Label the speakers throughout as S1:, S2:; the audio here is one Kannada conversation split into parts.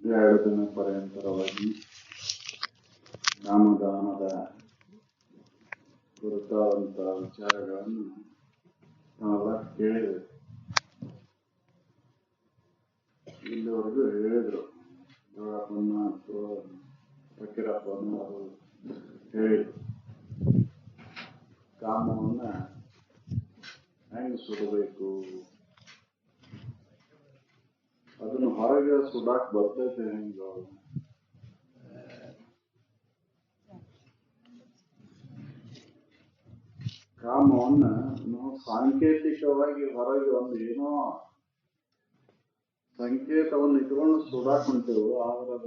S1: 2 ದಿನ ಪರ್ಯಂತರವಾಗಿ ನಾಮದಾನದ ಕುರಿತಾದಂತಹ ವಿಚಾರಗಳನ್ನು ನಾವೆಲ್ಲ ಕೇಳಿದ್ವಿ. ಇಲ್ಲಿವರೆಗೂ ಹೇಳಿದ್ರು, ದೇವರಪ್ಪನ ಅಥವಾ ಫಕೀರಪ್ಪನ ಅವರು ಹೇಳಿದ್ರು, ಕಾಮವನ್ನ ಹೆಂಗ್ ಸುಡಬೇಕು, ಅದನ್ನು ಹೊರಗೆ ಸುಡಾಕ್ ಬರ್ತೈತೆ ಹೆಂಗ, ಕಾಮವನ್ನ ನಾವು ಸಾಂಕೇತಿಕವಾಗಿ ಹೊರಗೆ ಒಂದು ಏನೋ ಸಂಕೇತವನ್ನು ಇಟ್ಕೊಂಡು ಸುಡಾಕ್ ಹೊಂಟೇವು, ಆದ್ರೆ ಅದ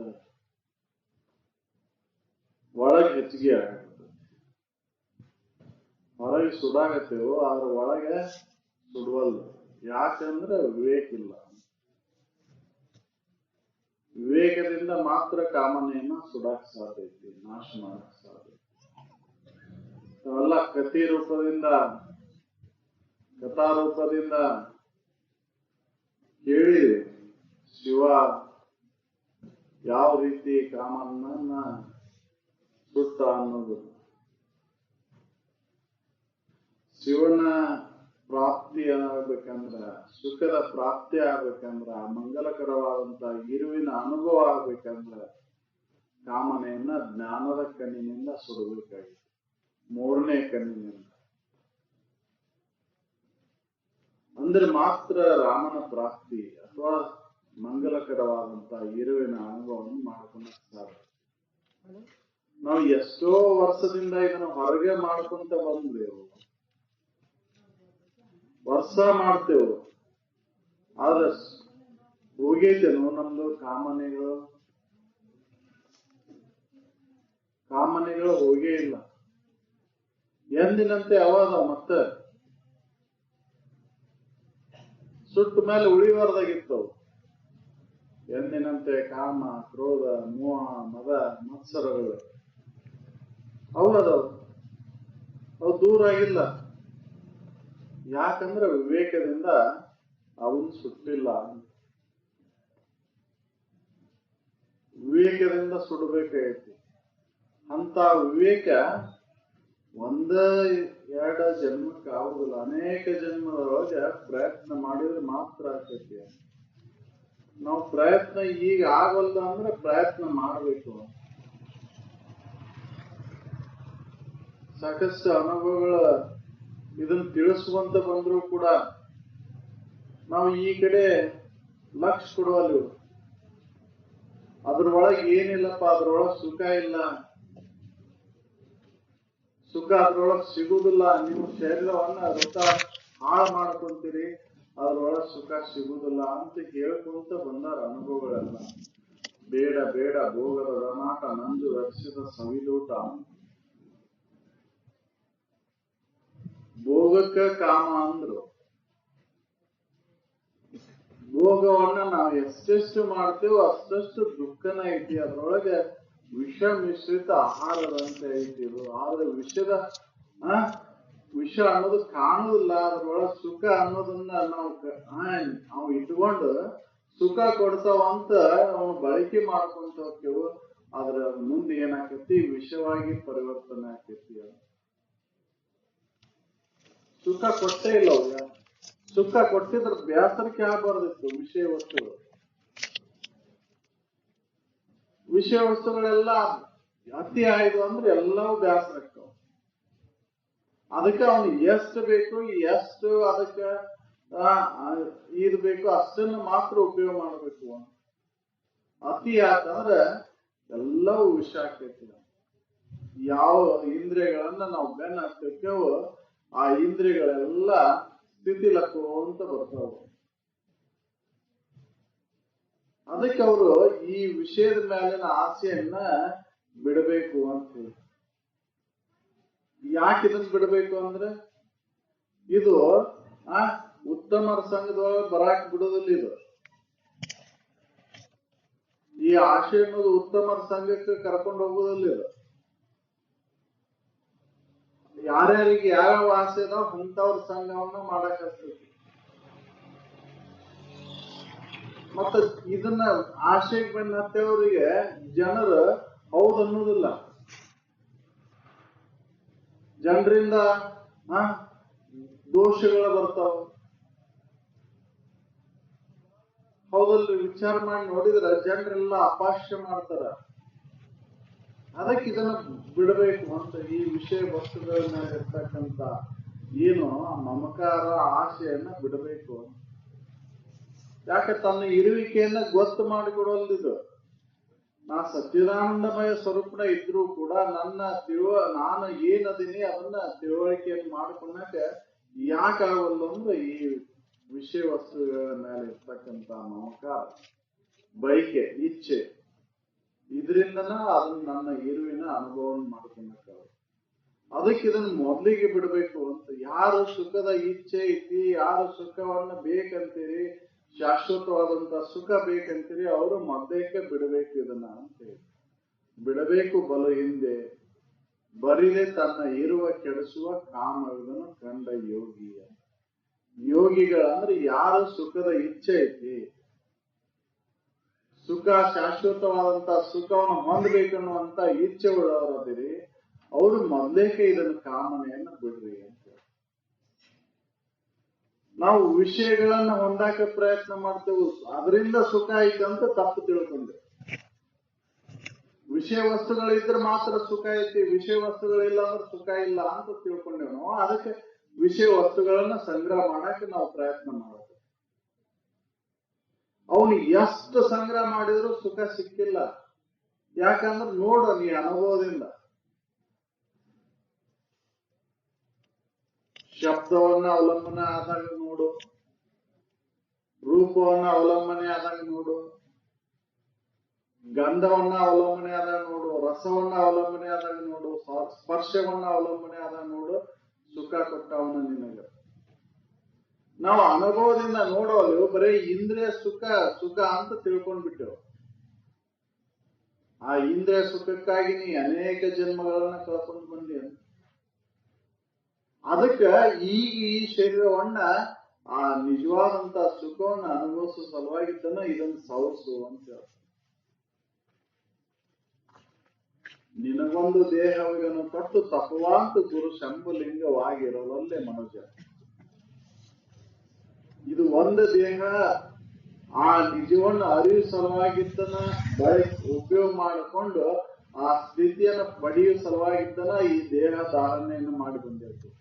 S1: ಒಳಗೆ ಹೆಚ್ಚಿಗೆ ಆಗತ್ತೆ. ಹೊರಗೆ ಸುಡಾಗತ್ತೇವು ಆದ್ರೆ ಒಳಗೆ ಸುಡುವಲ್ಲ. ಯಾಕಂದ್ರೆ ವಿವೇಕ ಇಲ್ಲ. ವಿವೇಕದಿಂದ ಮಾತ್ರ ಕಾಮನೆಯನ್ನ ಸುಡಾಕ್ ಸಾಧ್ಯ ಐತಿ, ನಾಶ ಮಾಡಕ್ ಸಾಧ್ಯ. ನಾವೆಲ್ಲ ಕಥಾರೂಪದಿಂದ ಕೇಳಿ ಶಿವ ಯಾವ ರೀತಿ ಕಾಮನನ್ನ ಸುಟ್ಟ ಅನ್ನೋದು. ಶಿವನ ಪ್ರಾಪ್ತಿ ಆಗ್ಬೇಕಂದ್ರ, ಸುಖದ ಪ್ರಾಪ್ತಿ ಆಗ್ಬೇಕಂದ್ರ, ಮಂಗಲಕರವಾದಂತ ಇರುವಿನ ಅನುಭವ ಆಗ್ಬೇಕಂದ್ರ ಕಾಮನೆಯನ್ನ ಜ್ಞಾನದ ಕಣ್ಣಿನಿಂದ ಸುಡಬೇಕಾಗಿತ್ತು, 3ನೇ ಕಣ್ಣಿನಿಂದ. ಅಂದ್ರೆ ಮಾತ್ರ ರಾಮನ ಪ್ರಾಪ್ತಿ ಅಥವಾ ಮಂಗಲಕರವಾದಂತ ಇರುವಿನ ಅನುಭವವನ್ನು ಮಾಡ್ಕೊಂಡ ಸಾಧ್ಯ. ನಾವು ಎಷ್ಟೋ ವರ್ಷದಿಂದ ಇದನ್ನು ಹೊರಗೆ ಮಾಡ್ಕೊಂತ ಬಂದೇವು, ವರ್ಷ ಮಾಡ್ತೇವು, ಆದ್ರೆ ಹೋಗೈತೇನು ನಮ್ದು ಕಾಮನೆಗಳು ಹೋಗೇ ಇಲ್ಲ. ಎಂದಿನಂತೆ ಅವಾದ ಮತ್ತೆ ಸುಟ್ಟ ಮೇಲೆ ಉಳಿಬಾರ್ದಾಗಿತ್ತವು. ಎಂದಿನಂತೆ ಕಾಮ, ಕ್ರೋಧ, ಮೋಹ, ಮದ, ಮತ್ಸರಗಳು ಅವು ದೂರ ಆಗಿಲ್ಲ. ಯಾಕಂದ್ರೆ ವಿವೇಕದಿಂದ ಅವನ್ ಸುಟ್ಟಿಲ್ಲ. ವಿವೇಕದಿಂದ ಸುಡಬೇಕಾಗೈತಿ. ಅಂತ ವಿವೇಕ 1-2 ಜನ್ಮಕ್ಕೆ ಆಗುದಿಲ್ಲ, ಅನೇಕ ಜನ್ಮದೊಳಗೆ ಪ್ರಯತ್ನ ಮಾಡಿದ್ರೆ ಮಾತ್ರ ಆಗ್ತೈತಿ. ನಾವು ಪ್ರಯತ್ನ ಈಗ ಆಗಲ್ಲ ಅಂದ್ರೆ ಪ್ರಯತ್ನ ಮಾಡಬೇಕು. ಸಾಕಷ್ಟು ಅನುಭವಗಳ ಇದನ್ನ ತಿಳಿಸುವಂತ ಬಂದ್ರು ಕೂಡ ನಾವು ಈ ಕಡೆ ಲಕ್ಷ ಕೊಡುವಲ್ಲಿ. ಅದ್ರೊಳಗೆ ಏನಿಲ್ಲಪ್ಪ, ಅದ್ರೊಳಗೆ ಸುಖ ಇಲ್ಲ, ಸುಖ ಅದ್ರೊಳಗೆ ಸಿಗುದಿಲ್ಲ. ನೀವು ಶರೀರವನ್ನ ರೊಕ್ಕ ಹಾಳು ಮಾಡ್ಕೊಂತೀರಿ, ಅದ್ರೊಳಗೆ ಸುಖ ಸಿಗುದಿಲ್ಲ ಅಂತ ಹೇಳ್ಕೊಂತ ಬಂದಾರ ಅನುಭವಗಳೆಲ್ಲ. ಬೇಡ ಬೇಡ ಭೋಗದ ರನಾಟ, ನಂದು ರಕ್ಷಿತ ಸವಿಲೂಟ. ಭೋಗಕ್ಕ ಕಾಮ ಅಂದ್ರು. ಭೋಗವನ್ನ ನಾವು ಎಷ್ಟೆಷ್ಟು ಮಾಡ್ತೇವೋ ಅಷ್ಟಷ್ಟು ದುಃಖನ ಐತಿ. ಅದ್ರೊಳಗೆ ವಿಷ ಮಿಶ್ರಿತ ಆಹಾರದಂತೆ ಐತಿ ಇದು. ಆದ್ರೆ ವಿಷ ಅನ್ನೋದು ಕಾಣುದಿಲ್ಲ. ಅದ್ರೊಳಗೆ ಸುಖ ಅನ್ನೋದನ್ನ ನಾವು ಇಟ್ಕೊಂಡು ಸುಖ ಕೊಡ್ತಾವಂತ ನಾವು ಬಳಕೆ ಮಾಡ್ಕೊಂತ ಹೋಗ್ತೇವೆ. ಆದ್ರ ಮುಂದೆ ಏನಾಕತಿ, ವಿಷವಾಗಿ ಪರಿವರ್ತನೆ ಆಕತಿ. ಸುಖ ಕೊಟ್ಟೇ ಇಲ್ಲ ಅವ್ಗ. ಸುಖ ಕೊಟ್ಟಿದ್ರ ಬೇಸರಕ್ಕೆ ಆಗಬಾರ್ದಿತ್ತು. ವಿಷಯ ವಸ್ತುಗಳೆಲ್ಲ ಅತಿ ಆಯ್ತು ಅಂದ್ರೆ ಎಲ್ಲವೂ ಬೇಸರಕ್ಕಾವ. ಅದಕ್ಕೆ ಅವನಿಗೆ ಎಷ್ಟು ಬೇಕು, ಎಷ್ಟು ಅದಕ್ಕೆ ಇದು ಬೇಕು ಅಷ್ಟನ್ನು ಮಾತ್ರ ಉಪಯೋಗ ಮಾಡಬೇಕು. ಅತಿ ಆತಂದ್ರೆ ಎಲ್ಲವೂ ವಿಷ ಆಗ್ತೈತಿ. ಯಾವ ಇಂದ್ರಿಯಗಳನ್ನ ನಾವು ಬೆನ್ನ ಹಾಕ್ತೇವೋ ಆ ಇಂದ್ರಿಯಗಳೆಲ್ಲ ಸ್ಥಿತಿಲಕ್ಕೋ ಅಂತ ಬರ್ತಾವ. ಅದಕ್ಕೆ ಅವರು ಈ ವಿಷಯದ ಮೇಲಿನ ಆಸೆಯನ್ನ ಬಿಡಬೇಕು ಅಂತ ಹೇಳಿ. ಯಾಕೆ ಇದನ್ನ ಬಿಡಬೇಕು ಅಂದ್ರೆ, ಇದು ಉತ್ತಮರ ಸಂಘದೊಳಗೆ ಬರಾಕ್ ಬಿಡೋದಿಲ್ಲ. ಇದು ಈ ಆಶೆ ಅನ್ನೋದು ಉತ್ತಮರ ಸಂಘಕ್ಕೆ ಕರ್ಕೊಂಡು ಹೋಗೋದಿಲ್ಲ. ಇದು ಯಾರ್ಯಾರಿಗೆ ಯಾವ ಆಸೆ ಅದಾವ ಅಂತವ್ರ ಸಂಘವನ್ನ ಮಾಡಕ್ ಹಚ್ತೈತಿ. ಮತ್ತ ಇದನ್ನ ಆಶೆಗೆ ಬೆನ್ನ ಹತ್ತವರಿಗೆ ಜನರು ಹೌದು ಅನ್ನೋದಿಲ್ಲ. ಜನರಿಂದ ದೋಷಗಳು ಬರ್ತಾವ. ಹೌದಲ್ಲಿ ವಿಚಾರ ಮಾಡಿ ನೋಡಿದ್ರ ಜನರೆಲ್ಲ ಅಪಾಸ್ಯ ಮಾಡ್ತಾರ. ಅದಕ್ಕೆ ಇದನ್ನ ಬಿಡಬೇಕು ಅಂತ, ಈ ವಿಷಯ ವಸ್ತುಗಳ ಮೇಲೆ ಇರ್ತಕ್ಕಂತ ಏನು ಮಮಕಾರ ಆಸೆಯನ್ನ ಬಿಡಬೇಕು. ಯಾಕೆ ತನ್ನ ಇರುವಿಕೆಯನ್ನ ಗೊತ್ತು ಮಾಡಿಕೊಡೋಲ್ದಿದು. ನಾ ಸಚ್ಚಿದಾನಂದಮಯ ಸ್ವರೂಪನ ಇದ್ರೂ ಕೂಡ ನಾನು ಏನದೀನಿ ಅದನ್ನ ತಿಳುವಳಿಕೆಯನ್ನು ಮಾಡ್ಕೊಂಡಾಗ ಯಾಕಾಗಲ್ಲ ಅಂದ್ರೆ ಈ ವಿಷಯ ವಸ್ತುಗಳ ಮೇಲೆ ಇರ್ತಕ್ಕಂತ ಮಮಕಾರ, ಬಯಕೆ, ಇಚ್ಛೆ, ಇದರಿಂದನ ಅದನ್ನ ನನ್ನ ಇರುವಿನ ಅನುಭವವನ್ನು ಮಾಡ್ಕೊಂಡಾಗ ಅದಕ್ಕೆ ಇದನ್ನ ಮೊದಲಿಗೆ ಬಿಡಬೇಕು ಅಂತ. ಯಾರು ಸುಖದ ಇಚ್ಛೆ ಐತಿ, ಯಾರು ಸುಖವನ್ನ ಬೇಕಂತೀರಿ, ಶಾಶ್ವತವಾದಂತ ಸುಖ ಬೇಕಂತೀರಿ, ಅವರು ಮೊದಲೇಕೆ ಬಿಡಬೇಕು ಇದನ್ನ ಅಂತೇಳಿ. ಬಿಡಬೇಕು ಬಲು ಹಿಂದೆ ಬರಿದೆ ತನ್ನ ಇರುವ ಕೆಡಿಸುವ ಕಾಮಗಳನ್ನು ಕಂಡ ಯೋಗಿಯ. ಯೋಗಿಗಳಂದ್ರೆ ಯಾರು ಸುಖದ ಇಚ್ಛೆ ಐತಿ, ಸುಖ ಶಾಶ್ವತವಾದಂತ ಸುಖವನ್ನು ಹೊಂದಬೇಕನ್ನುವಂತ ಇಚ್ಛೆ ಉಳ್ಳವರದಿರಿ, ಅವರು ಮೊದಲೇಕೆ ಇದನ್ನ ಕಾಮನೆಯನ್ನ ಬಿಡ್ರಿ ಅಂತ. ನಾವು ವಿಷಯಗಳನ್ನ ಹೊಂದಾಕ ಪ್ರಯತ್ನ ಮಾಡ್ತೇವೆ, ಅದರಿಂದ ಸುಖ ಐತೆ ಅಂತ ತಪ್ಪು ತಿಳ್ಕೊಂಡೆ. ವಿಷಯ ವಸ್ತುಗಳಿದ್ರೆ ಮಾತ್ರ ಸುಖ ಐತಿ, ವಿಷಯ ವಸ್ತುಗಳಿಲ್ಲ ಅಂದ್ರೆ ಸುಖ ಇಲ್ಲ ಅಂತ ತಿಳ್ಕೊಂಡೇವ್ ನಾವು. ಅದಕ್ಕೆ ವಿಷಯ ವಸ್ತುಗಳನ್ನ ಸಂಗ್ರಹ ಮಾಡಕ್ಕೆ ನಾವು ಪ್ರಯತ್ನ ಮಾಡೋದು. ಅವನು ಎಷ್ಟು ಸಂಗ್ರಹ ಮಾಡಿದ್ರು ಸುಖ ಸಿಕ್ಕಿಲ್ಲ. ಯಾಕಂದ್ರೆ ನೋಡು ನೀ ಅನುಭವದಿಂದ. ಶಬ್ದವನ್ನ ಅವಲಂಬನೆ ಆದಾಗ ನೋಡು, ರೂಪವನ್ನ ಅವಲಂಬನೆ ಆದಾಗ ನೋಡು, ಗಂಧವನ್ನ ಅವಲಂಬನೆ ಆದಾಗ ನೋಡು, ರಸವನ್ನ ಅವಲಂಬನೆ ಆದಾಗ ನೋಡು, ಸ್ಪರ್ಶವನ್ನ ಅವಲಂಬನೆ ಆದಾಗ ನೋಡು, ಸುಖ ಕೊಟ್ಟವನ ನಿನಗ. ನಾವು ಅನುಭವದಿಂದ ನೋಡೋದು ಬರೀ ಇಂದ್ರಿಯ ಸುಖ ಸುಖ ಅಂತ ತಿಳ್ಕೊಂಡ್ಬಿಟ್ಟೆವು. ಆ ಇಂದ್ರಿಯ ಸುಖಕ್ಕಾಗಿ ನೀ ಅನೇಕ ಜನ್ಮಗಳನ್ನ ಕಳ್ಕೊಂಡು ಬಂದಿ ಅಂತ. ಅದಕ್ಕ ಈಗ ಈ ಶರೀರವನ್ನ ಆ ನಿಜವಾದಂತ ಸುಖವನ್ನ ಅನುಭವಿಸೋ ಸಲುವಾಗಿದ್ದನ ಇದನ್ನು ಸವಸು ಅಂತ ಹೇಳ. ನಿನಗೊಂದು ದೇಹವನ್ನು ಕೊಟ್ಟು ತಪವಾಂತ ಗುರು ಶಂಭುಲಿಂಗವಾಗಿರಲಲ್ಲೇ ಮನುಜ. ಇದು ಒಂದು ದೇಹ ಆ ನಿಜವನ್ನು ಅರಿವು ಸಲುವಾಗಿದ್ದನ ಉಪಯೋಗ ಮಾಡಿಕೊಂಡು ಆ ಸ್ಥಿತಿಯನ್ನು ಪಡೆಯುವ ಸಲುವಾಗಿದ್ದನ ಈ ದೇಹ ಧಾರಣೆಯನ್ನು ಮಾಡಿ ಬಂದಿರ್ತೀವಿ.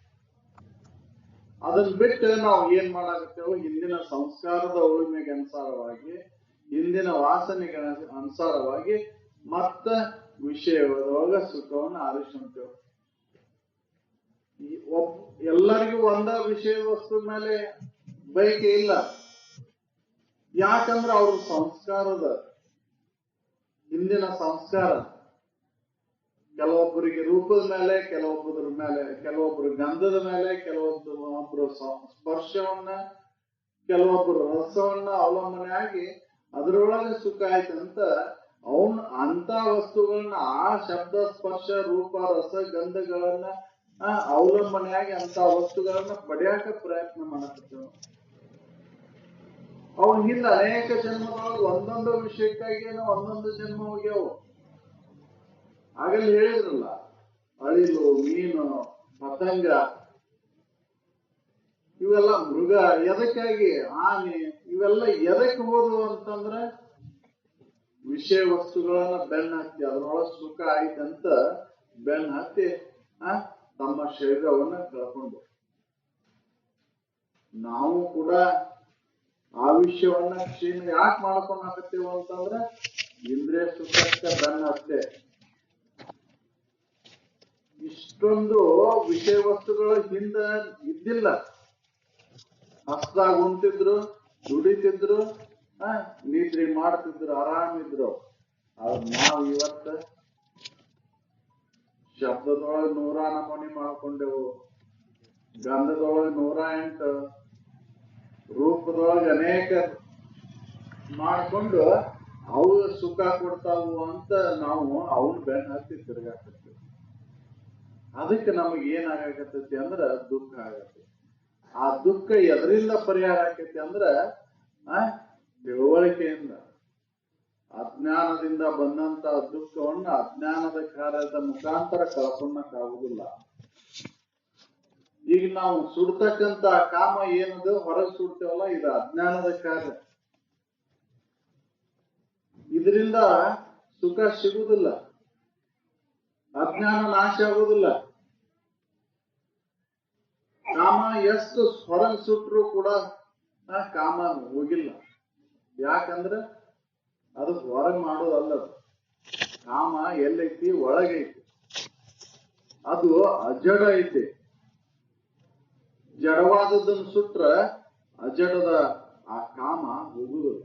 S1: ಅದನ್ನ ಬಿಟ್ಟು ನಾವು ಏನ್ ಮಾಡಾಕತ್ತೇವೆ, ಹಿಂದಿನ ಸಂಸ್ಕಾರದ ಉಳಿಮೆಗೆ ಅನುಸಾರವಾಗಿ, ಹಿಂದಿನ ವಾಸನೆಗೆ ಅನುಸಾರವಾಗಿ ಮತ್ತ ವಿಷಯದೊಳಗ ಸುಖವನ್ನು ಆರಿಸ್ಕೊಂತೇವೆ. ಎಲ್ಲರಿಗೂ ಒಂದ ವಿಷಯ ವಸ್ತು ಮೇಲೆ ಬಯಕೆ ಇಲ್ಲ. ಯಾಕಂದ್ರೆ ಅವ್ರ ಸಂಸ್ಕಾರದ ಹಿಂದಿನ ಸಂಸ್ಕಾರ, ಕೆಲವೊಬ್ಬರಿಗೆ ರೂಪದ ಮೇಲೆ, ಕೆಲವೊಬ್ಬರ ಮೇಲೆ, ಕೆಲವೊಬ್ಬರು ಗಂಧದ ಮೇಲೆ, ಕೆಲವೊಬ್ಬರು ಸ್ಪರ್ಶವನ್ನ, ಕೆಲವೊಬ್ಬರು ರಸವನ್ನ ಅವಲಂಬನೆ ಆಗಿ ಅದರೊಳಗೆ ಸುಖ ಆಯ್ತಂತ ಅವನ್ ಅಂತ ವಸ್ತುಗಳನ್ನ, ಆ ಶಬ್ದ ಸ್ಪರ್ಶ ರೂಪ ರಸ ಗಂಧಗಳನ್ನ ಅವಲಂಬನೆಯಾಗಿ ಅಂತ ವಸ್ತುಗಳನ್ನ ಪಡೆಯಾಕ ಪ್ರಯತ್ನ ಮಾಡಕತ್ತೇವೆ. ಅವನ್ ಹಿಂದ ಅನೇಕ ಜನ್ಮದೊಳಗೆ ಒಂದೊಂದು ವಿಷಯಕ್ಕಾಗಿ ಒಂದೊಂದು ಜನ್ಮ ಹೋಗ್ಯಾವು. ಆಗಲ್ಲಿ ಹೇಳಿದ್ರಲ್ಲ, ಅಳಿಲು, ಮೀನು, ಪತಂಗ, ಇವೆಲ್ಲ ಮೃಗ ಎದಕ್ಕಾಗಿ, ಆನೆ, ಇವೆಲ್ಲ ಎದಕ್ಕೆ ಹೋದವು ಅಂತಂದ್ರೆ ವಿಷಯ ವಸ್ತುಗಳನ್ನ ಬೆನ್ನ ಹತ್ತಿ ಅದ್ರೊಳಗೆ ಸುಖ ಆಯ್ತಂತ ಬೆನ್ನ ಹತ್ತಿ ತಮ್ಮ ಶರೀರವನ್ನ ಕಳ್ಕೊಂಡು. ನಾವು ಕೂಡ ಆ ವಿಷಯವನ್ನ ಕ್ಷೀಣ ಯಾಕೆ ಮಾಡ್ಕೊಂಡು ಹಾಕತ್ತೇವ ಅಂತಂದ್ರೆ ಇಂದ್ರಿಯ ಸುಖಕ್ಕೆ ಬೆನ್ನ ಹತ್ತೆ. ಇಷ್ಟೊಂದು ವಿಷಯ ವಸ್ತುಗಳ ಹಿಂದ ಇದ್ದಿಲ್ಲ. ಹಸ್ದಾಗ ಉಂಟಿದ್ರು, ದುಡಿತಿದ್ರು, ನಿದ್ರೆ ಮಾಡ್ತಿದ್ರು, ಆರಾಮಿದ್ರು. ಆದ್ರೆ ನಾವು ಇವತ್ತ ಶಬ್ದದೊಳಗೆ 100 ನಮೂನಿ ಮಾಡ್ಕೊಂಡೆವು, ಗಂಧದೊಳಗೆ 108, ರೂಪದೊಳಗೆ ಅನೇಕ ಮಾಡ್ಕೊಂಡು ಅವು ಸುಖ ಕೊಡ್ತಾವು ಅಂತ ನಾವು ಅವನ್ ಬೆನ್ನ ಹತ್ತಿ ತಿರ್ಗಾಕತ್ತೀವಿ. ಅದಕ್ಕೆ ನಮಗೆ ಏನಾಗಕತ್ತೈತಿ ಅಂದ್ರ ದುಃಖ ಆಗತ್ತೆ. ಆ ದುಃಖ ಎದರಿಂದ ಪರಿಹಾರ ಆಕೈತಿ ಅಂದ್ರ ತಿಳುವಳಿಕೆಯಿಂದ. ಅಜ್ಞಾನದಿಂದ ಬಂದಂತ ದುಃಖವನ್ನ ಅಜ್ಞಾನದ ಕಾರ್ಯದ ಮುಖಾಂತರ ಕಳ್ಕೊಳ್ಳಕ್ಕಾಗುದಿಲ್ಲ. ಈಗ ನಾವು ಸುಡ್ತಕ್ಕಂತ ಕಾಮ ಏನದು ಹೊರಗೆ ಸುಡ್ತೇವಲ್ಲ, ಇದು ಅಜ್ಞಾನದ ಕಾರ್ಯ. ಇದರಿಂದ ಸುಖ ಸಿಗುವುದಿಲ್ಲ, ಅಜ್ಞಾನ ನಾಶ ಆಗುವುದಿಲ್ಲ. ಕಾಮ ಎಷ್ಟು ಹೊರಗೆ ಸುಟ್ಟರು ಕೂಡ ಕಾಮ ಹೋಗಿಲ್ಲ. ಯಾಕಂದ್ರೆ ಅದು ಹೊರಗೆ ಮಾಡೋದಲ್ಲ. ಕಾಮ ಎಲ್ಲೈತಿ? ಒಳಗೈತಿ. ಅದು ಅಜಡ ಐತಿ. ಜಡವಾದದ್ದನ್ನು ಸುಟ್ರ ಅಜಡದ ಆ ಕಾಮ ಹೋಗುದಿಲ್ಲ.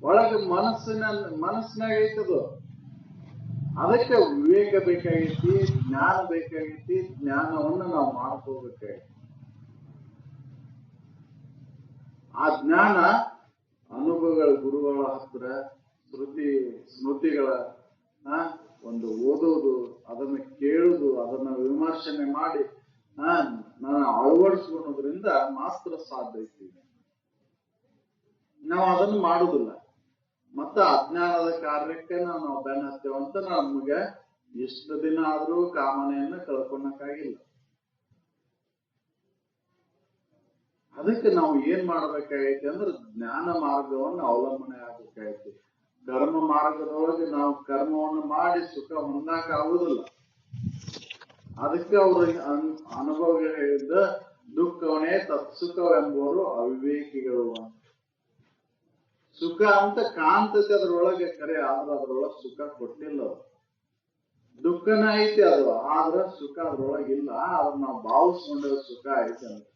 S1: ಒಳಗೆ ಮನಸ್ಸಿನಾಗ ಐತದು. ಅದಕ್ಕೆ ವಿವೇಕ ಬೇಕಾಗೈತಿ, ಜ್ಞಾನ ಬೇಕಾಗೈತಿ. ಜ್ಞಾನವನ್ನು ನಾವು ಮಾಡ್ಕೋಬೇಕಾಗೈತಿ. ಆ ಜ್ಞಾನ ಅನುಭವಗಳ ಗುರುಗಳ ಹತ್ರ ಸ್ಮೃತಿಗಳ ಒಂದು ಓದೋದು, ಅದನ್ನ ಕೇಳುದು, ಅದನ್ನ ವಿಮರ್ಶನೆ ಮಾಡಿ ನಾನು ಅಳವಡಿಸ್ಕೊಳೋದ್ರಿಂದ ಮಾತ್ರ ಸಾಧ್ಯ ಐತಿ. ನಾವು ಅದನ್ನು ಮಾಡುದಿಲ್ಲ. ಮತ್ತ ಅಜ್ಞಾನದ ಕಾರ್ಯಕ್ಕೆ ನಾವು ಬೆನ್ನ ಹತ್ತೇವಂತ ನಮ್ಗೆ ಎಷ್ಟು ದಿನ ಆದ್ರೂ ಕಾಮನೆಯನ್ನ ಕಳ್ಕೊಳಕ್ಕಾಗಿಲ್ಲ. ಅದಕ್ಕೆ ನಾವು ಏನ್ ಮಾಡ್ಬೇಕಾಗೈತಿ ಅಂದ್ರೆ ಜ್ಞಾನ ಮಾರ್ಗವನ್ನು ಅವಲಂಬನೆ ಆಗ್ಬೇಕಾಗೈತಿ. ಕರ್ಮ ಮಾರ್ಗದೊಳಗೆ ನಾವು ಕರ್ಮವನ್ನು ಮಾಡಿ ಸುಖ ಹೊಂದಾಕ ಆಗುದಿಲ್ಲ. ಅದಕ್ಕೆ ಅವರು ಅನುಭವಗಳು ಹೇಳಿದ ದುಃಖವನ್ನೇ ತತ್ಸುಖವೆಂಬುವರು ಅವಿವೇಕಿಗಳು ಅಂತ. ಸುಖ ಅಂತ ಕಾಣ್ತೈತೆ ಅದ್ರೊಳಗೆ, ಕರೆ ಆದ್ರೆ ಅದ್ರೊಳಗೆ ಸುಖ ಕೊಟ್ಟಿಲ್ಲ. ದುಃಖನ ಐತಿ ಅದು, ಆದ್ರ ಸುಖ ಅದ್ರೊಳಗಿಲ್ಲ. ಅದನ್ನ ನಾವು ಭಾವಿಸ್ಕೊಂಡ ಸುಖ ಐತೆ ಅಂತ.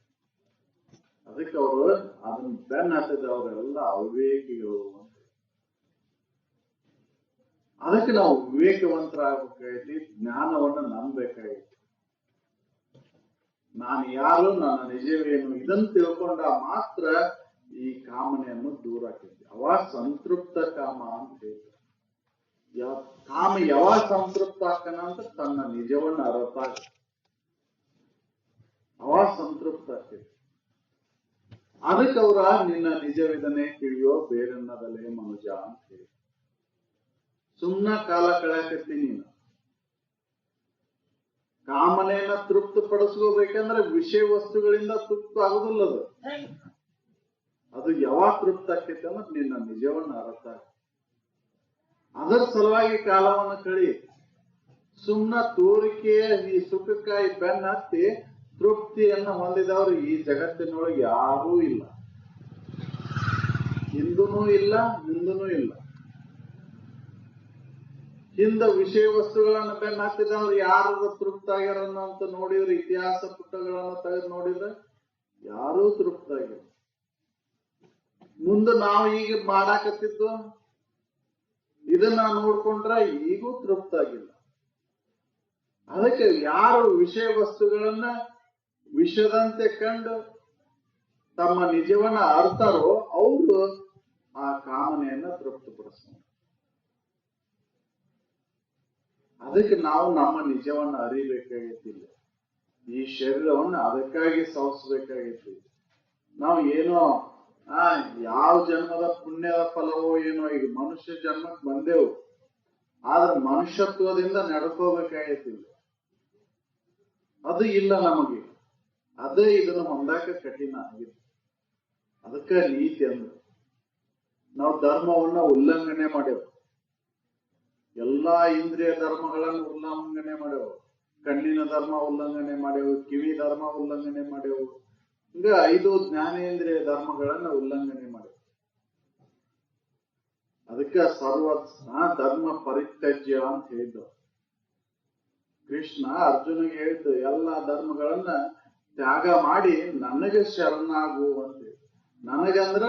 S1: ಅದಕ್ಕೆ ಅವರು ಅದನ್ನ ಬೆನ್ನ ಹತ್ತಿದವರೆಲ್ಲ ಅವಿವೇಕಿಗಳು ಅಂತ. ಅದಕ್ಕೆ ನಾವು ವಿವೇಕವಂತರಾಗಬೇಕಾಗೈತಿ, ಜ್ಞಾನವನ್ನ ನಂಬಬೇಕಾಗೈತಿ. ನಾನು ಯಾರು, ನನ್ನ ನಿಜವೇನು, ಇದನ್ನು ತಿಳ್ಕೊಂಡ ಮಾತ್ರ ಈ ಕಾಮನೆಯನ್ನು ದೂರ ಆಕೈತಿ. ಅವಾಗ ಸಂತೃಪ್ತ ಕಾಮ ಅಂತ ಹೇಳ್ತಾರೆ. ಕಾಮ ಯಾವಾಗ ಸಂತೃಪ್ತ ಆಕನ ಅಂತ ತನ್ನ ನಿಜವನ್ನ ಅರ್ಥ ಅವಾಗ ಸಂತೃಪ್ತ ಆಕೈತಿ. ಅದಕ್ಕೆ ಅವ್ರ ನಿನ್ನ ನಿಜವಿದನೆ ತಿಳಿಯೋ ಬೇರೆನ್ನದಲ್ಲೇ ಮನುಜ ಅಂತ ಹೇಳಿ ಸುಮ್ನ ಕಾಲ ಕಳೆಯಕತ್ತಿ. ನೀನು ಕಾಮನೆಯನ್ನ ತೃಪ್ತಪಡಿಸ್ಕೋಬೇಕಂದ್ರೆ ವಿಷಯ ವಸ್ತುಗಳಿಂದ ತೃಪ್ತ ಆಗುದಿಲ್ಲ. ಅದು ಯಾವಾಗ ತೃಪ್ತ ಆಕೈತಿ ಅಂದ್ರೆ ನಿನ್ನ ನಿಜವನ್ನ ಅರ್ಥ. ಅದರ ಸಲುವಾಗಿ ಕಾಲವನ್ನು ಕಳಿ. ಸುಮ್ನ ತೋರಿಕೆಯ ಈ ಸುಖಕ್ಕಾಗಿ ಬೆನ್ನ ಹತ್ತಿ ತೃಪ್ತಿಯನ್ನು ಹೊಂದಿದವರು ಈ ಜಗತ್ತಿನೊಳಗೆ ಯಾರೂ ಇಲ್ಲ. ಹಿಂದೂ ಇಲ್ಲ, ಮುಂದೂ ಇಲ್ಲ. ಹಿಂದ ವಿಷಯ ವಸ್ತುಗಳನ್ನ ಬೆನ್ನ ಹತ್ತಿದವ್ರು ಯಾರು ತೃಪ್ತ ಆಗ್ಯಾರನ್ನ ಅಂತ ನೋಡಿದ್ರೆ, ಇತಿಹಾಸ ಪುಟಗಳನ್ನ ತೆಗೆದು ನೋಡಿದ್ರೆ ಯಾರೂ ತೃಪ್ತ ಆಗಿಲ್ಲ. ಮುಂದೆ ನಾವು ಈಗ ಮಾಡಾಕತ್ತಿದ್ದು ಇದನ್ನ ನೋಡ್ಕೊಂಡ್ರೆ ಈಗೂ ತೃಪ್ತ ಆಗಿಲ್ಲ. ಅದಕ್ಕೆ ಯಾರು ವಿಷಯ ವಸ್ತುಗಳನ್ನ ವಿಷದಂತೆ ಕಂಡು ತಮ್ಮ ನಿಜವನ್ನ ಅರ್ಥರೋ ಅವರು ಆ ಕಾಮನೆಯನ್ನ ತೃಪ್ತಿಪಡಿಸ್ತಾರೆ. ಅದಕ್ಕೆ ನಾವು ನಮ್ಮ ನಿಜವನ್ನ ಅರಿಬೇಕಾಗೈತಿಲ್ಲ. ಈ ಶರೀರವನ್ನ ಅದಕ್ಕಾಗಿ ಸವಸ್ಬೇಕಾಗೈತಿ. ನಾವು ಏನೋ ಯಾವ ಜನ್ಮದ ಪುಣ್ಯದ ಫಲವೋ ಏನೋ ಈಗ ಮನುಷ್ಯ ಜನ್ಮಕ್ಕೆ ಬಂದೆವು, ಆದ್ರೆ ಮನುಷ್ಯತ್ವದಿಂದ ನಡ್ಕೋಬೇಕಾಗೈತಿಲ್ಲ. ಅದು ಇಲ್ಲ ನಮಗೆ. ಅದೇ ಇದನ್ನು ಹೊಂದಾಕ ಕಠಿಣ ಆಗಿದೆ. ಅದಕ್ಕೆ ನೀತಿ ಅಂದ್ರೆ ನಾವು ಧರ್ಮವನ್ನ ಉಲ್ಲಂಘನೆ ಮಾಡೇವು. ಎಲ್ಲಾ ಇಂದ್ರಿಯ ಧರ್ಮಗಳನ್ನು ಉಲ್ಲಂಘನೆ ಮಾಡೇವು. ಕಣ್ಣಿನ ಧರ್ಮ ಉಲ್ಲಂಘನೆ ಮಾಡೇವು, ಕಿವಿ ಧರ್ಮ ಉಲ್ಲಂಘನೆ ಮಾಡೇವು. ಈಗ 5 ಜ್ಞಾನೇಂದ್ರಿಯ ಧರ್ಮಗಳನ್ನ ಉಲ್ಲಂಘನೆ ಮಾಡೇವು. ಅದಕ್ಕೆ ಸರ್ವ ಧರ್ಮ ಪರಿತ್ಯಜ್ಯ ಅಂತ ಹೇಳಿದ್ದು ಕೃಷ್ಣ ಅರ್ಜುನಿಗೆ ಹೇಳಿದ್ದು. ಎಲ್ಲಾ ಧರ್ಮಗಳನ್ನ ತ್ಯಾಗ ಮಾಡಿ ನನಗೆ ಶರಣಾಗು ಅಂತ. ನನಗಂದ್ರ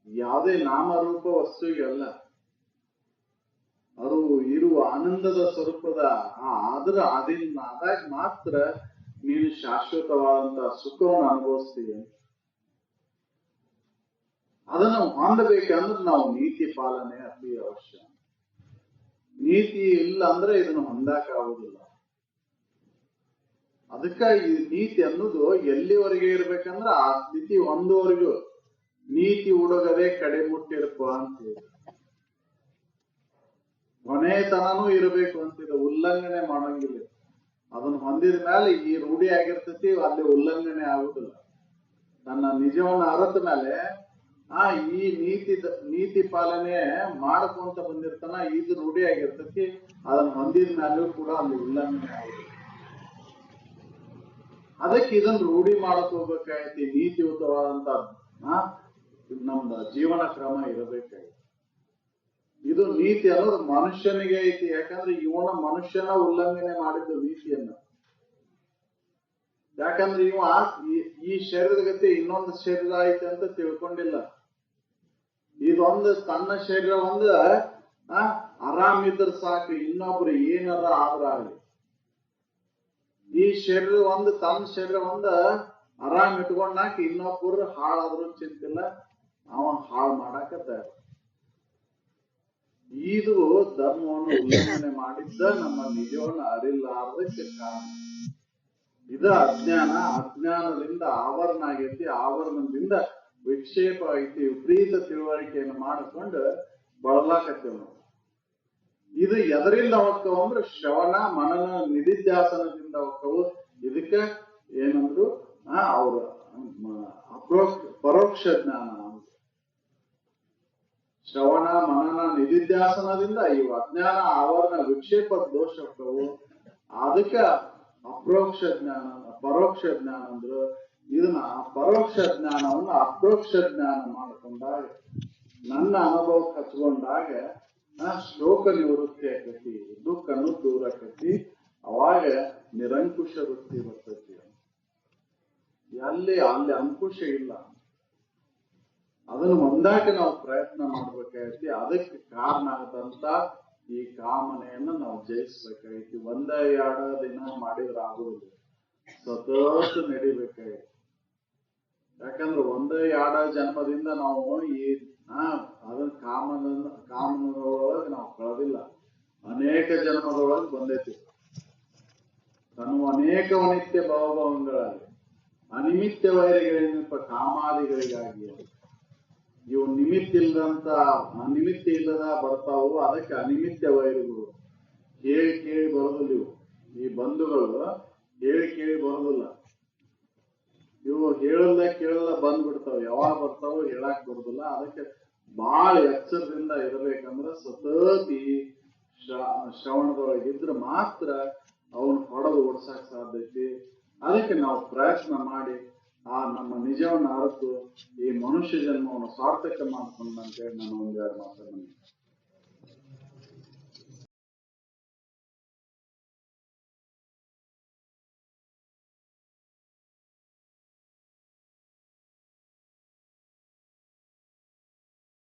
S1: ಯಾವುದೇ ನಾಮರೂಪ ವಸ್ತುಗಲ್ಲ, ಅದು ಇರುವ ಆನಂದದ ಸ್ವರೂಪದ ಅದಾಗ ಮಾತ್ರ ನೀನು ಶಾಶ್ವತವಾದಂತಹ ಸುಖವನ್ನು ಅನುಭವಿಸ್ತೀಯ. ಅದನ್ನು ಹೊಂದಬೇಕಂದ್ರೆ ನಾವು ನೀತಿ ಪಾಲನೆ ಅತಿ ಅವಶ್ಯ. ನೀತಿ ಇಲ್ಲ ಅಂದ್ರೆ ಇದನ್ನು ಹೊಂದಾಕ ಆಗುದಿಲ್ಲ. ಅದಕ್ಕ ಈ ನೀತಿ ಅನ್ನೋದು ಎಲ್ಲಿವರೆಗೆ ಇರ್ಬೇಕಂದ್ರೆ ಆ ಸ್ಥಿತಿ ಒಂದುವರೆಗೂ ನೀತಿ ಹುಡುಗದೆ ಕಡೆ ಮುಟ್ಟಿರಪ್ಪ ಅಂತ ಹೇಳಿ ಕೊನೆತನೂ ಇರಬೇಕು ಅಂತಿದೆ. ಉಲ್ಲಂಘನೆ ಮಾಡಂಗಿಲ್ಲ. ಅದನ್ನ ಹೊಂದಿದ ಮೇಲೆ ಈ ರೂಢಿ ಆಗಿರ್ತತಿ, ಅಲ್ಲಿ ಉಲ್ಲಂಘನೆ ಆಗುದಿಲ್ಲ. ತನ್ನ ನಿಜವನ್ನ ಅರತ ಮೇಲೆ ಈ ನೀತಿ ಪಾಲನೆ ಮಾಡ್ಕೊಂತ ಬಂದಿರ್ತಾನ, ಇದು ರೂಢಿ ಆಗಿರ್ತತಿ. ಅದನ್ನ ಹೊಂದಿದ ಮೇಲೂ ಕೂಡ ಅಲ್ಲಿ ಉಲ್ಲಂಘನೆ ಆಗುದಿಲ್ಲ. ಅದಕ್ಕೆ ಇದನ್ನ ರೂಢಿ ಮಾಡಕ್ ಹೋಗ್ಬೇಕಾಗೈತಿ. ನೀತಿಯುತವಾದಂತ ನಮ್ದ ಜೀವನ ಕ್ರಮ ಇರಬೇಕಾಗೈತಿ. ಇದು ನೀತಿ ಅನ್ನೋದು ಮನುಷ್ಯನಿಗೆ ಐತಿ. ಯಾಕಂದ್ರೆ ಇವನ ಮನುಷ್ಯನ ಉಲ್ಲಂಘನೆ ಮಾಡಿದ್ದು ನೀತಿಯನ್ನ. ಯಾಕಂದ್ರೆ ಇವ ಈ ಶರೀರದ ಗತಿ ಇನ್ನೊಂದು ಶರೀರ ಐತೆ ಅಂತ ತಿಳ್ಕೊಂಡಿಲ್ಲ. ಇದೊಂದು ತನ್ನ ಶರೀರ ಒಂದು ಆರಾಮಿದ್ರ ಸಾಕು, ಇನ್ನೊಬ್ರು ಏನಾರ ಆದ್ರ ಆಗಲಿ. ಈ ಶರೀರ ಒಂದು ತನ್ನ ಶರೀರ ಒಂದು ಆರಾಮ್ ಇಟ್ಕೊಂಡಾಕ ಇನ್ನೊಬ್ಬರು ಹಾಳಾದ್ರೂ ಚಿಂತಿಲ್ಲ, ಅವನ್ ಹಾಳು ಮಾಡಾಕ ತಯಾರ. ಇದು ಧರ್ಮವನ್ನು ಉಲ್ಲಂಘನೆ ಮಾಡಿದ್ದ ನಮ್ಮ ನಿಜವನ್ನು ಅರಿಲಾರದಕ್ಕೆ ಕಾರಣ. ಇದು ಅಜ್ಞಾನದಿಂದ ಆವರಣ ಆಗೈತಿ. ಆವರಣದಿಂದ ವಿಕ್ಷೇಪ ಐತಿ. ವಿಪರೀತ ತಿಳುವಳಿಕೆಯನ್ನು ಮಾಡಿಕೊಂಡು ಬಳಲಾಕತ್ತೇವ ನಾವು. ಇದು ಎದರಿಂದ ಹೊಕ್ಕವು ಅಂದ್ರೆ ಶ್ರವಣ ಮನನ ನಿಧಿಧ್ಯಾಸನದಿಂದ ಹೊಕ್ಕವು. ಇದಕ್ಕೆ ಏನಂದ್ರು ಅವ್ರ ಪರೋಕ್ಷ ಜ್ಞಾನ. ಶ್ರವಣ ಮನನ ನಿಧಿಧ್ಯಾಸನದಿಂದ ಇವು ಅಜ್ಞಾನ ಆವರಣ ವಿಕ್ಷೇಪ ದೋಷ ಹೊಕ್ಕವು. ಅದಕ್ಕೆ ಅಪ್ರೋಕ್ಷ ಜ್ಞಾನ ಪರೋಕ್ಷ ಜ್ಞಾನ ಅಂದ್ರು. ಇದನ್ನ ಪರೋಕ್ಷ ಜ್ಞಾನವನ್ನು ಅಪ್ರೋಕ್ಷ ಜ್ಞಾನ ಮಾಡಿಕೊಂಡಾಗ, ನನ್ನ ಅನುಭವಕ್ಕೆ ಹಚ್ಕೊಂಡಾಗ ಶೋಕ ನಿವೃತ್ತಿ ಆಕತಿ, ದುಃಖನು ದೂರ ಆಕತಿ. ಅವಾಗ ನಿರಂಕುಶ ವೃತ್ತಿ ಬರ್ತೈತಿ. ಅಲ್ಲಿ ಅಂಕುಶ ಇಲ್ಲ. ಅದನ್ನು ಒಂದಾಕ ನಾವು ಪ್ರಯತ್ನ ಮಾಡ್ಬೇಕಾಗೈತಿ. ಅದಕ್ಕೆ ಕಾರಣ ಆಗದಂತ ಈ ಕಾಮನೆಯನ್ನ ನಾವು ಜಯಿಸ್ಬೇಕಾಗೈತಿ. ಒಂದ ಎರಡ ದಿನ ಮಾಡಿದ್ರ ಆಗುವುದಿಲ್ಲ, ಸತತ ನಡಿಬೇಕಾಗೈತಿ. ಯಾಕಂದ್ರೆ ಒಂದ ಎರಡ ಜನ್ಮದಿಂದ ನಾವು ಅದನ್ನ ಕಾಮನದೊಳಗೆ ನಾವು ಕಳೆದಿಲ್ಲ, ಅನೇಕ ಜನ್ಮದೊಳಗೆ ಬಂದೈತಿ. ತನ್ನ ಅನೇಕ ಅನಿತ್ಯ ಭಾವಭಾವಗಳಲ್ಲಿ ಅನಿಮಿತ್ಯ ವೈರಿಗಳೇನಪ್ಪ ಕಾಮಾದಿಗಳಿಗಾಗಿ ಇವು ನಿಮಿತ್ತ ಇಲ್ಲದ ಬರ್ತಾವು. ಅದಕ್ಕೆ ಅನಿಮಿತ್ಯ ವೈರಿಗಳು. ಕೇಳಿ ಬರೋದಿಲ್ಲ ಇವು. ಈ ಬಂಧುಗಳು ಕೇಳಿ ಬರೋದಿಲ್ಲ. ಇವು ಕೇಳಲ್ಲ ಬಂದ್ಬಿಡ್ತಾವ. ಯಾವಾಗ ಬರ್ತಾವ ಹೇಳಕ್ ಬರೋದಿಲ್ಲ. ಅದಕ್ಕೆ ಬಹಳ ಎಚ್ಚರದಿಂದ ಇರಬೇಕಂದ್ರ ಸತತಿ ಶ್ರವಣದೊಳಗಿದ್ರೆ ಮಾತ್ರ ಅವನು ಹೊಡೆದು ಓಡ್ಸಕ್ ಸಾಧ್ಯತೆ. ಅದಕ್ಕೆ ನಾವು ಪ್ರಯತ್ನ ಮಾಡಿ ನಮ್ಮ ನಿಜವನ್ನು ಅರಿತು ಈ ಮನುಷ್ಯ ಜನ್ಮವನ್ನು ಸಾರ್ಥಕ ಮಾಡ್ಕೊಂಡಂತೇಳಿ ನಾನು ಒಂದೆರಡು ಮಾತನ್ನು